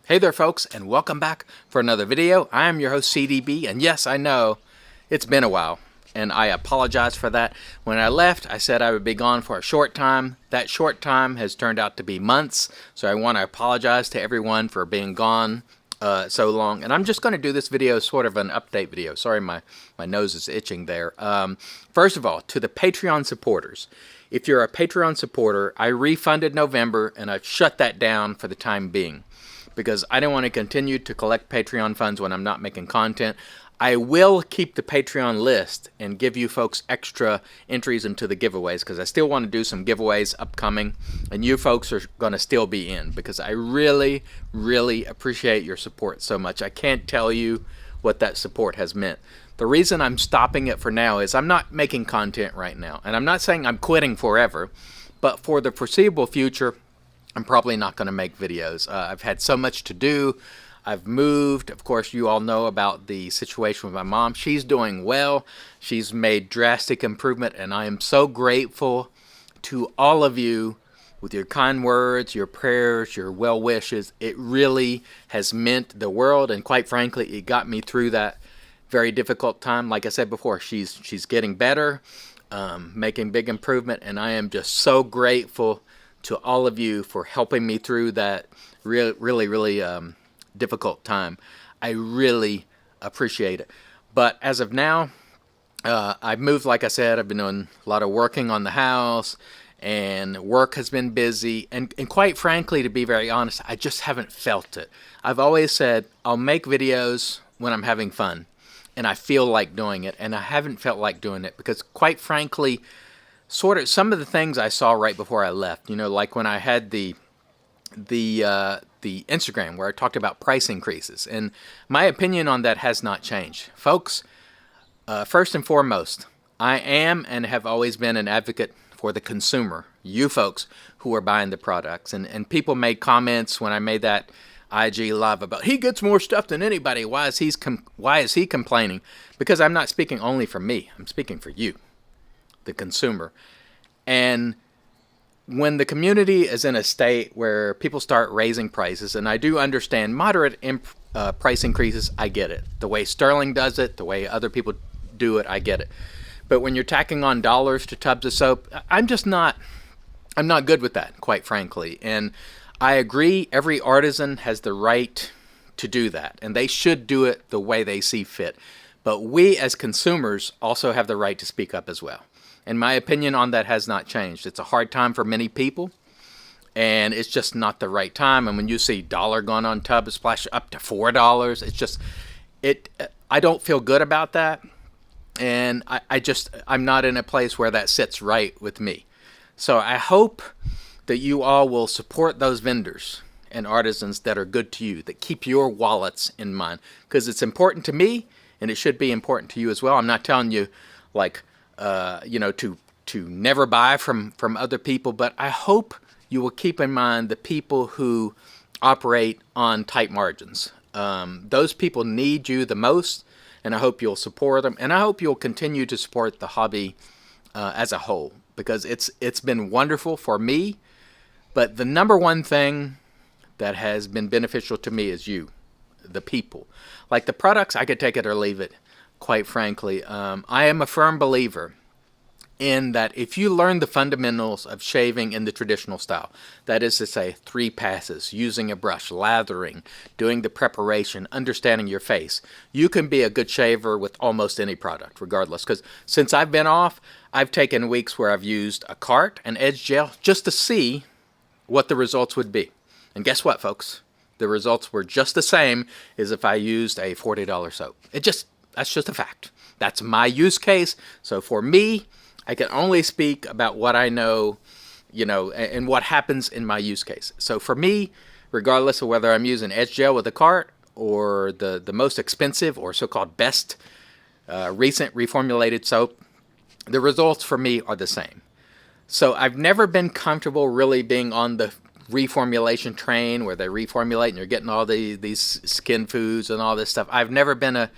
Hey there folks, and welcome back for another video. I am your host CDB, and yes, I know it's been a while, and I apologize for that. When I left, I said I would be gone for a short time. That short time has turned out to be months, so I want to apologize to everyone for being gone so long. And I'm just going to do this video sort of an update video. Sorry, my nose is itching there. First of all, to the Patreon supporters. If you're a Patreon supporter, I refunded November, and I've shut that down for the time being, because I don't want to continue to collect Patreon funds when I'm not making content. I will keep the Patreon list and give you folks extra entries into the giveaways, because I still want to do some giveaways upcoming, and you folks are going to still be in, because I really, really appreciate your support so much. I can't tell you what that support has meant. The reason I'm stopping it for now is I'm not making content right now, and I'm not saying I'm quitting forever, but for the foreseeable future, I'm probably not going to make videos. I've had so much to do. I've moved. Of course, you all know about the situation with my mom. She's doing well. She's made drastic improvement, and I am so grateful to all of you with your kind words, your prayers, your well wishes. It really has meant the world, and quite frankly, it got me through that very difficult time. Like I said before, she's getting better, making big improvement, and I am just so grateful to all of you for helping me through that really difficult time. I really appreciate it. But as of now, I've moved, like I said. I've been doing a lot of working on the house, and work has been busy. And quite frankly, to be very honest, I just haven't felt it. I've always said I'll make videos when I'm having fun, and I feel like doing it, and I haven't felt like doing it because, quite frankly, sort of some of the things I saw right before I left, like when I had the Instagram where I talked about price increases, and my opinion on that has not changed. Folks, first and foremost, I am and have always been an advocate for the consumer, you folks who are buying the products, and people made comments when I made that IG live about he gets more stuff than anybody. Why is he complaining? Because I'm not speaking only for me. I'm speaking for you, the consumer. And when the community is in a state where people start raising prices, and I do understand moderate price increases, I get it. The way Sterling does it, the way other people do it, I get it. But when you're tacking on dollars to tubs of soap, I'm not good with that, quite frankly. And I agree, every artisan has the right to do that, and they should do it the way they see fit. But we as consumers also have the right to speak up as well. And my opinion on that has not changed. It's a hard time for many people, and it's just not the right time. And when you see dollar going on tub splash up to $4, it's just, I don't feel good about that. And I'm not in a place where that sits right with me. So I hope that you all will support those vendors and artisans that are good to you, that keep your wallets in mind, because it's important to me, and it should be important to you as well. I'm not telling you, like, to never buy from other people, but I hope you will keep in mind the people who operate on tight margins. Those people need you the most, and I hope you'll support them, and I hope you'll continue to support the hobby as a whole, because it's been wonderful for me. But the number one thing that has been beneficial to me is you, the people. Like the products, I could take it or leave it, quite frankly. I am a firm believer in that if you learn the fundamentals of shaving in the traditional style, that is to say 3 passes, using a brush, lathering, doing the preparation, understanding your face, you can be a good shaver with almost any product, regardless. Because since I've been off, I've taken weeks where I've used a cart and edge gel just to see what the results would be. And guess what, folks? The results were just the same as if I used a $40 soap. That's just a fact. That's my use case. So for me, I can only speak about what I know, and what happens in my use case. So for me, regardless of whether I'm using edge gel with a cart or the most expensive or so-called best recent reformulated soap, the results for me are the same. So I've never been comfortable really being on the reformulation train where they reformulate and you're getting all these skin foods and all this stuff. I've never been a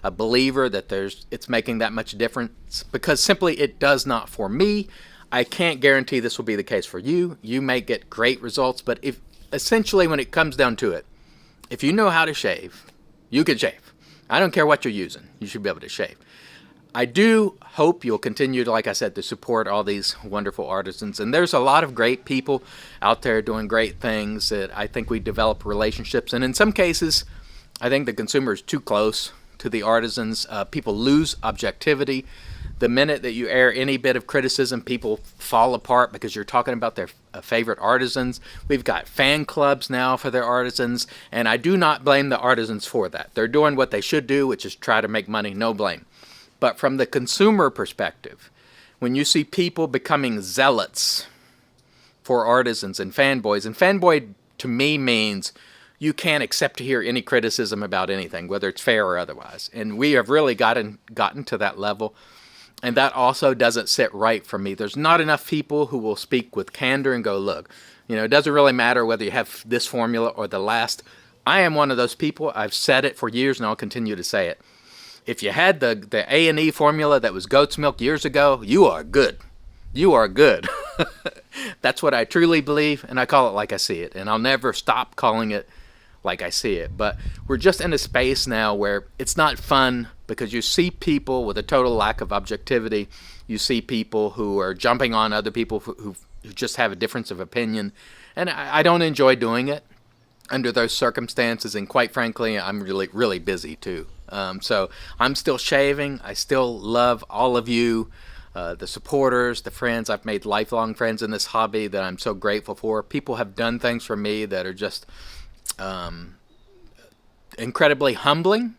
believer that it's making that much difference, because simply it does not for me. I can't guarantee this will be the case for you. You may get great results, but if essentially when it comes down to it, If you know how to shave, you can shave. I don't care what you're using. You should be able to shave. I do hope you'll continue to, like I said, to support all these wonderful artisans. And there's a lot of great people out there doing great things that I think we develop relationships. And in some cases, I think the consumer is too close to the artisans. People lose objectivity. The minute that you air any bit of criticism, people fall apart because you're talking about their favorite artisans. We've got fan clubs now for their artisans, and I do not blame the artisans for that. They're doing what they should do, which is try to make money, no blame. But from the consumer perspective, when you see people becoming zealots for artisans and fanboys, and fanboy to me means you can't accept to hear any criticism about anything, whether it's fair or otherwise. And we have really gotten to that level. And that also doesn't sit right for me. There's not enough people who will speak with candor and go, look, it doesn't really matter whether you have this formula or the last. I am one of those people. I've said it for years and I'll continue to say it. If you had the A&E formula that was goat's milk years ago, you are good. You are good. That's what I truly believe, and I call it like I see it. And I'll never stop calling it like I see it. But we're just in a space now where it's not fun because you see people with a total lack of objectivity. You see people who are jumping on other people who just have a difference of opinion. And I don't enjoy doing it under those circumstances. And quite frankly, I'm really, really busy too. So I'm still shaving. I still love all of you, the supporters, the friends. I've made lifelong friends in this hobby that I'm so grateful for. People have done things for me that are just incredibly humbling.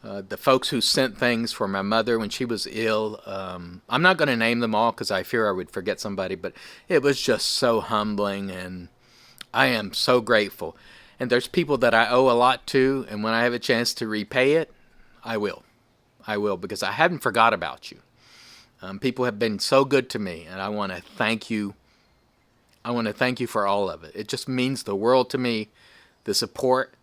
The folks who sent things for my mother when she was ill, I'm not going to name them all because I fear I would forget somebody, but it was just so humbling, and I am so grateful. And there's people that I owe a lot to, and when I have a chance to repay it, I will. I will, because I haven't forgot about you. People have been so good to me, and I want to thank you. I want to thank you for all of it. It just means the world to me, the support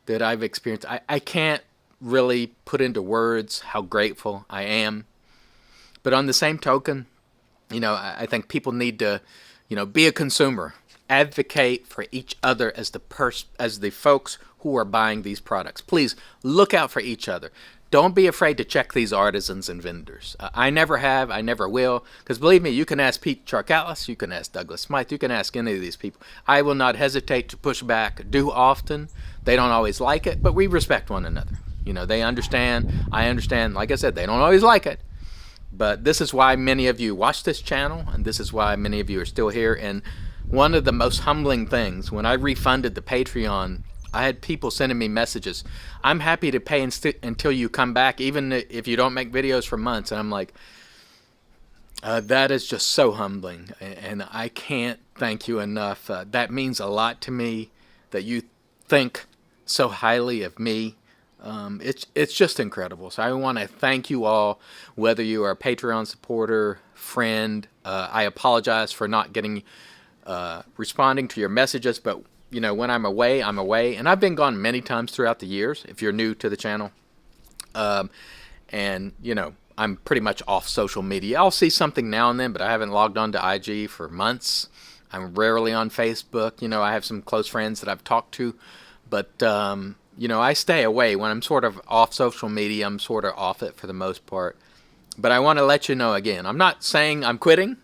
that I've experienced. I can't really put into words how grateful I am. But on the same token, I think people need to, be a consumer. Advocate for each other as the folks who are buying these products. Please look out for each other. Don't be afraid to check these artisans and vendors. I never have, I never will, because believe me, you can ask Pete Charcalis, you can ask Douglas Smythe, you can ask any of these people. I will not hesitate to push back. Do often. They don't always like it, but we respect one another. They understand. I understand. Like I said, they don't always like it. But this is why many of you watch this channel, and this is why many of you are still here. And one of the most humbling things, when I refunded the Patreon, I had people sending me messages. I'm happy to pay until you come back, even if you don't make videos for months. And I'm like, that is just so humbling. And I can't thank you enough. That means a lot to me that you think so highly of me. It's just incredible. So I want to thank you all, whether you are a Patreon supporter, friend. I apologize for not responding to your messages, but when I'm away, and I've been gone many times throughout the years, if you're new to the channel. And I'm pretty much off social media. I'll see something now and then, but I haven't logged on to IG for months. I'm rarely on Facebook. I have some close friends that I've talked to, but I stay away. When I'm sort of off social media, I'm sort of off it for the most part. But I want to let you know again, I'm not saying I'm quitting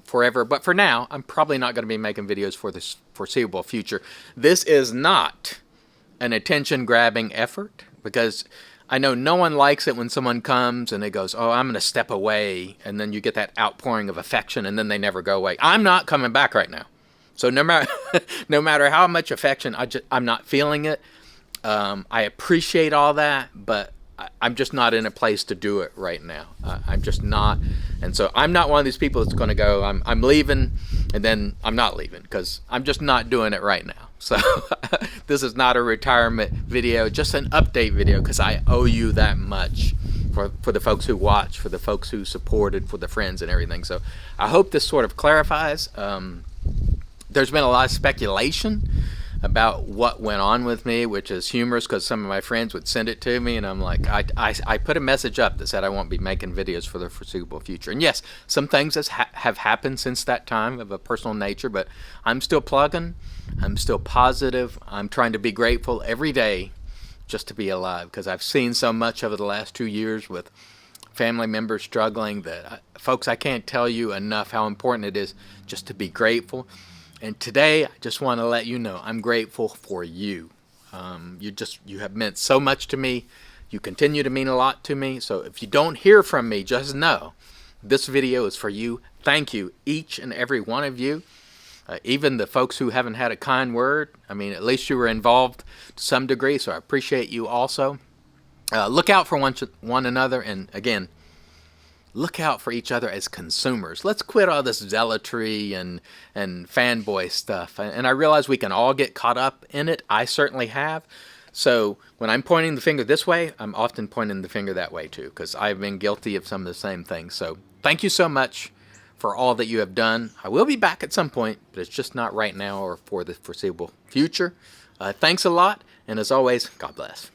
forever, but for now, I'm probably not going to be making videos for this foreseeable future. This is not an attention-grabbing effort, because I know no one likes it when someone comes and it goes, oh, I'm going to step away, and then you get that outpouring of affection, and then they never go away. I'm not coming back right now. So no matter how much affection, I'm not feeling it. I appreciate all that, but I'm just not in a place to do it right now. I'm just not. And so I'm not one of these people that's going to go, I'm leaving, and then I'm not leaving, because I'm just not doing it right now. So this is not a retirement video, just an update video, because I owe you that much for the folks who watch, for the folks who supported, for the friends and everything. So I hope this sort of clarifies. There's been a lot of speculation about what went on with me, which is humorous because some of my friends would send it to me, and I'm like, I put a message up that said I won't be making videos for the foreseeable future. And yes, some things have happened since that time of a personal nature, but I'm still plugging. I'm still positive. I'm trying to be grateful every day just to be alive, because I've seen so much over the last 2 years with family members struggling that, folks, I can't tell you enough how important it is just to be grateful. And today, I just want to let you know I'm grateful for you. You have meant so much to me. You continue to mean a lot to me. So if you don't hear from me, just know this video is for you. Thank you, each and every one of you. Even the folks who haven't had a kind word. I mean, at least you were involved to some degree, so I appreciate you also. Look out for one another, and again, look out for each other as consumers. Let's quit all this zealotry and fanboy stuff. And I realize we can all get caught up in it. I certainly have. So when I'm pointing the finger this way, I'm often pointing the finger that way too, because I've been guilty of some of the same things. So thank you so much for all that you have done. I will be back at some point, but it's just not right now or for the foreseeable future. Thanks a lot, and as always, God bless.